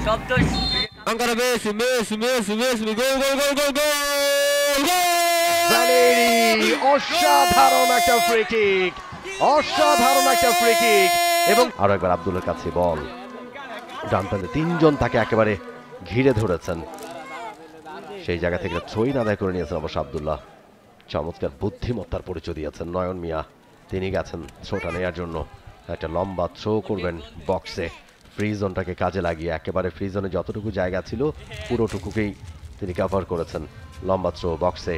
Ancora Messi, gol! Valerie অসাধারণ একটা free kick, অসাধারণ একটা ফ্রি কিক। এবং আরো একবার আব্দুলের কাছে বল, ডান প্রান্তে তিনজন তাকে একেবারে ঘিরে ধরেছেন, সেই জায়গা থেকে থ্রোইন আদায় করে নিয়েছেন অবশ্য আব্দুল্লাহ। চমৎকার বুদ্ধিমত্তার পরিচয় দিয়েছেন নয়ন মিয়া, তিনি গেছেন থ্রোটা নেওয়ার জন্য। একটা লম্বা থ্রো করবেন বক্সে, ফ্রি জোনটাকে কাজে লাগিয়ে একেবারে ফ্রি জোনে যতটুকু জায়গা ছিল পুরোটুকুকেই তিনি কভার করেছেন। লম্বা থ্রো বক্সে,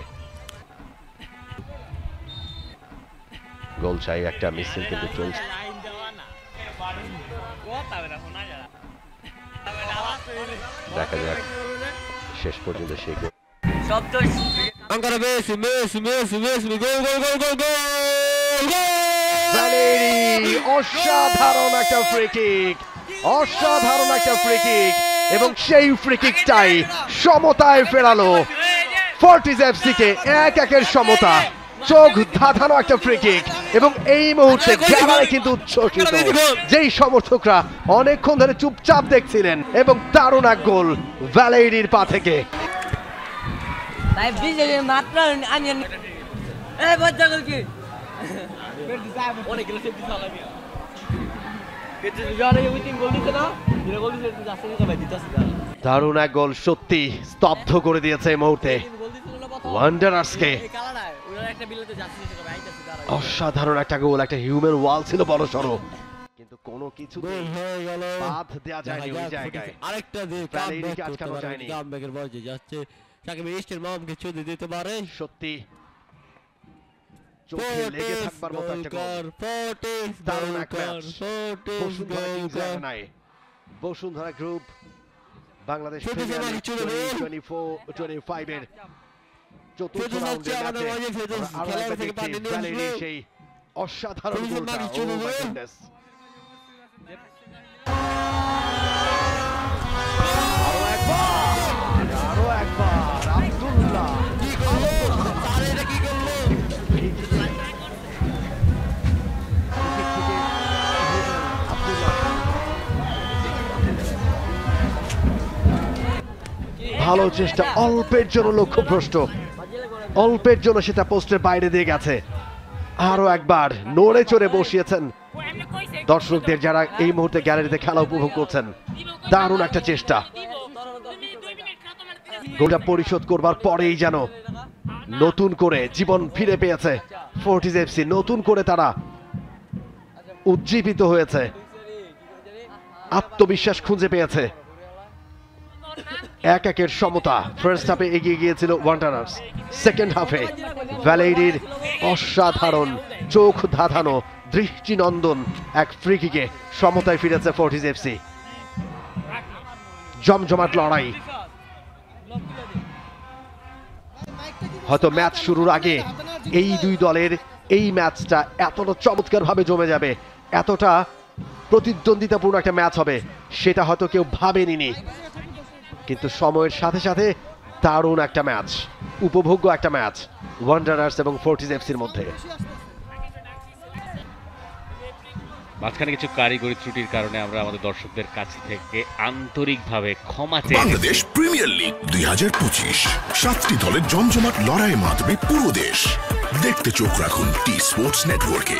গোল চাই একটা মিসিল কিন্তু চলছে। দেখা যাক শেষ পর্যন্ত সেই গোল। Ancora Messi, gol! ভ্যালেরি অসাধারণ একটা ফ্রি কিক, অসাধারণ একটা ফ্রি কিক, এবং সেই ফ্রি কিকটাই সমতায় ফেরালো ফর্টিজ এফসি কে। 1-1 সমতা, চোখ ধাঁধানো একটা ফ্রি কিক। এবং এই মুহূর্তে গ্যালারি কিন্তু উচ্ছ্বসিত, যেই সমর্থকরা অনেকক্ষণ ধরে চুপচাপ দেখছিলেন। এবং দারুণ এক গোল ভ্যালেরির পা থেকে। দারুণ এক গোল, সত্যি স্তব্ধ করে দিয়েছে এই মুহূর্তে ওয়ান্ডারার্সকে। অসাধারণ একটা গোল, একটা হিউম্যান ওয়াল ছিল বড় সড়ো, কিন্তু কোনো কিছু বাদ দেওয়া যায়নি ওই জায়গায়। আরেকটা ভ্যালেরিকে আটকানো যায়নি। কামব্যাকের বয়সে যাচ্ছে সাকিব ইস্টের মামকে ছুটি দিতে পারে। সত্যি চোখে লেগে থাকবার মতো একটা গোল, দারুণ এক match. Bashundhara group Bangladesh premier league 2024-25 এর চতুর্থ রাউন্ডের ম্যাচে ভ্যালেরি সেই অসাধারণ গোলটা। আরো একবার আব্দুল্লাহ ভালো চেষ্টা, অল্পের জন্য লক্ষ্যভ্রষ্ট, অল্পের জন্য সেটা পোস্টের বাইরে দিয়ে গেছে। আরো একবার নড়ে চড়ে বসিয়েছেন দর্শকদের যারা এই মুহূর্তে গ্যালারিতে খেলা উপভোগ করছেন। দারুণ একটা চেষ্টা, গোলটা পরিশোধ করবার পরেই যেন নতুন করে জীবন ফিরে পেয়েছে ফর্টিজ এফসি, নতুন করে তারা উজ্জীবিত হয়েছে, আত্মবিশ্বাস খুঁজে পেয়েছে। 1-1 সমতা, ফার্স্ট হাফে এগিয়ে গিয়েছিল ওয়ান্ডারার্স, সেকেন্ড হাফে ভ্যালেরির অসাধারণ চোখ ধাঁধানো দৃষ্টিনন্দন এক ফ্রি কিকে সমতায় ফিরেছে ফর্টিজ এফসি। জমজমাট লড়াই, হয়তো ম্যাচ শুরুর আগে এই দুই দলের এই ম্যাচটা এতটা চমৎকার ভাবে জমে যাবে, এতটা প্রতিদ্বন্দ্বিতাপূর্ণ একটা ম্যাচ হবে সেটা হয়তো কেউ ভাবেনি। কিন্তু সময়ের সাথে সাথে দারুণ একটা ম্যাচ, উপভোগ্য একটা ম্যাচ ওয়ান্ডারার্স এবং ফর্টিজ এফসির মধ্যে। মাঝখানে কিছু কারিগরি ত্রুটির কারণে আমরা আমাদের দর্শকদের কাছ থেকে আন্তরিকভাবে ক্ষমা চাই। বাংলাদেশ প্রিমিয়ার লিগ 2025, 7টি দলের জমজমাট লড়াইয়ে মাতবে পুরো দেশ। দেখতে চোখ রাখুন টি স্পোর্টস নেটওয়ার্কে।